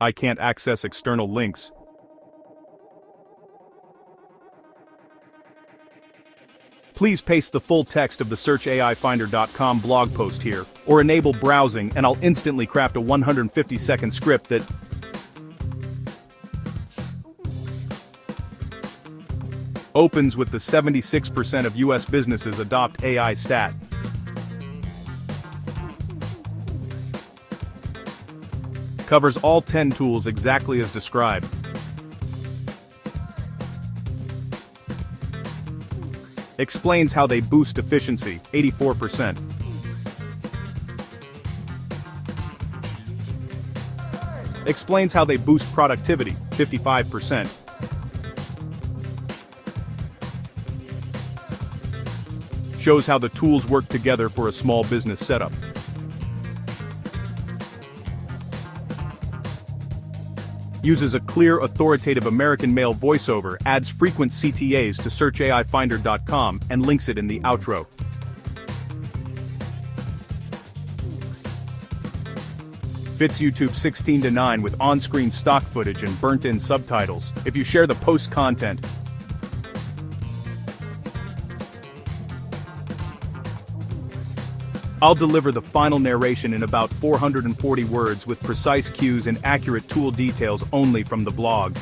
I can't access external links. Please paste the full text of the SearchAIFinder.com blog post here, or enable browsing and I'll instantly craft a 150-second script that opens with the 76% of US businesses adopt AI stat. Covers all 10 tools exactly as described. Explains how they boost efficiency, 84%. Explains how they boost productivity, 55%. Shows how the tools work together for a small business setup. Uses a clear, authoritative American male voiceover, adds frequent CTAs to SearchAIFinder.com, and links it in the outro. Fits YouTube 16:9 with on-screen stock footage and burnt-in subtitles. If you share the post content, I'll deliver the final narration in about 440 words with precise cues and accurate tool details only from the blog.